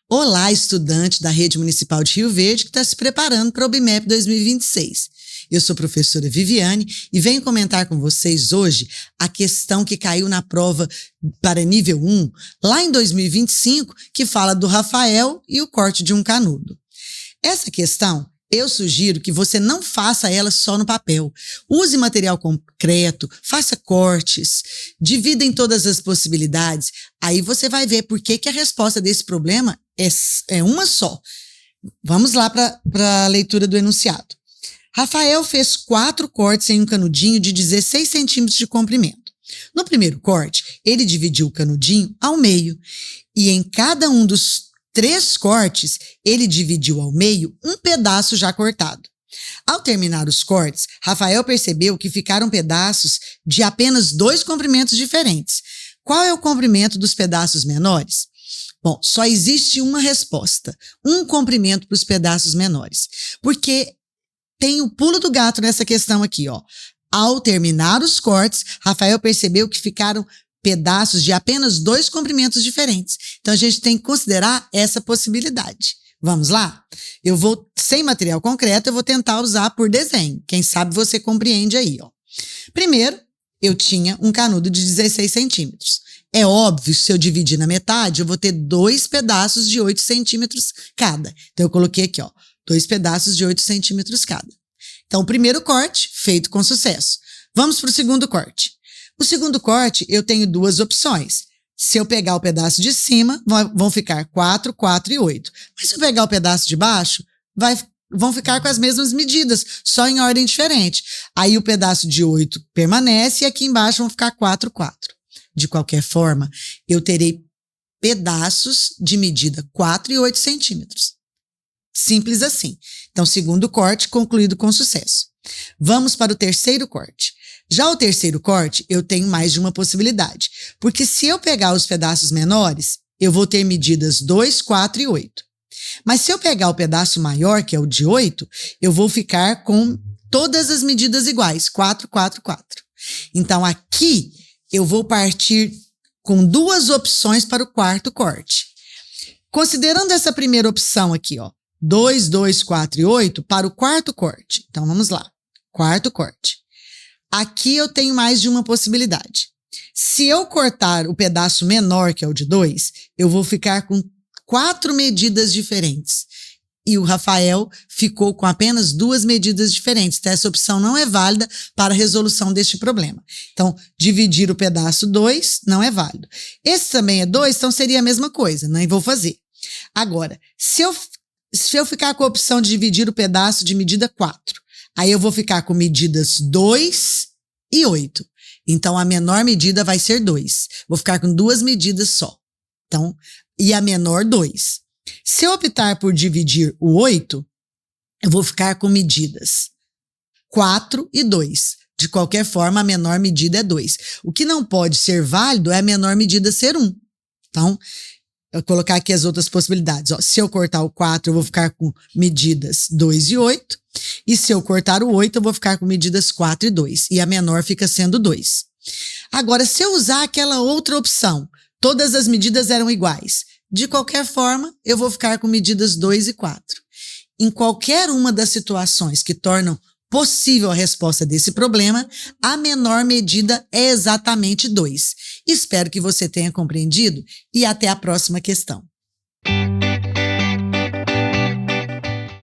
Olá, estudante da Rede Municipal de Rio Verde que está se preparando para o BIMEP 2026. Eu sou a professora Viviane e venho comentar com vocês hoje a questão que caiu na prova para nível 1, lá em 2025, que fala do Rafael e o corte de um canudo. Essa questão, eu sugiro que você não faça ela só no papel. Use material concreto, faça cortes, divida em todas as possibilidades. Aí você vai ver por que a resposta desse problema é uma só. Vamos lá para a leitura do enunciado. Rafael fez 4 cortes em um canudinho de 16 centímetros de comprimento. No primeiro corte, ele dividiu o canudinho ao meio e em cada um dos 3 cortes, ele dividiu ao meio um pedaço já cortado. Ao terminar os cortes, Rafael percebeu que ficaram pedaços de apenas 2 comprimentos diferentes. Qual é o comprimento dos pedaços menores? Bom, só existe uma resposta, um comprimento para os pedaços menores, porque tem o pulo do gato nessa questão aqui, ó. Ao terminar os cortes, Rafael percebeu que ficaram pedaços de apenas 2 comprimentos diferentes. Então, a gente tem que considerar essa possibilidade. Vamos lá? Eu vou, sem material concreto, eu vou tentar usar por desenho. Quem sabe você compreende aí, ó. Primeiro, eu tinha um canudo de 16 centímetros. É óbvio, se eu dividir na metade, eu vou ter 2 pedaços de 8 centímetros cada. Então, eu coloquei aqui, ó, 2 pedaços de 8 centímetros cada. Então, o primeiro corte, feito com sucesso. Vamos para o segundo corte. O segundo corte, eu tenho 2 opções. Se eu pegar o pedaço de cima, vão ficar 4, 4 e 8. Mas se eu pegar o pedaço de baixo, vão ficar com as mesmas medidas, só em ordem diferente. Aí o pedaço de 8 permanece e aqui embaixo vão ficar 4, 4. De qualquer forma, eu terei pedaços de medida 4 e 8 centímetros. Simples assim. Então, segundo corte concluído com sucesso. Vamos para o terceiro corte. Já o terceiro corte, eu tenho mais de uma possibilidade. Porque se eu pegar os pedaços menores, eu vou ter medidas 2, 4 e 8. Mas se eu pegar o pedaço maior, que é o de 8, eu vou ficar com todas as medidas iguais. 4, 4, 4. Então, aqui, eu vou partir com 2 opções para o quarto corte. Considerando essa primeira opção aqui, ó. 2, 2, 4 e 8 para o quarto corte. Então, vamos lá. Quarto corte. Aqui eu tenho mais de uma possibilidade. Se eu cortar o pedaço menor, que é o de 2, eu vou ficar com 4 medidas diferentes. E o Rafael ficou com apenas 2 medidas diferentes. Então, essa opção não é válida para a resolução deste problema. Então, dividir o pedaço 2 não é válido. Esse também é 2, então seria a mesma coisa. Nem vou fazer. Agora, se eu ficar com a opção de dividir o pedaço de medida 4, aí eu vou ficar com medidas 2 e 8. Então, a menor medida vai ser 2. Vou ficar com 2 medidas só. Então, e a menor 2. Se eu optar por dividir o 8, eu vou ficar com medidas 4 e 2. De qualquer forma, a menor medida é 2. O que não pode ser válido é a menor medida ser 1. Então, eu vou colocar aqui as outras possibilidades. Ó, se eu cortar o 4, eu vou ficar com medidas 2 e 8. E se eu cortar o 8, eu vou ficar com medidas 4 e 2. E a menor fica sendo 2. Agora, se eu usar aquela outra opção, todas as medidas eram iguais. De qualquer forma, eu vou ficar com medidas 2 e 4. Em qualquer uma das situações que tornam possível a resposta desse problema, a menor medida é exatamente 2. Espero que você tenha compreendido e até a próxima questão.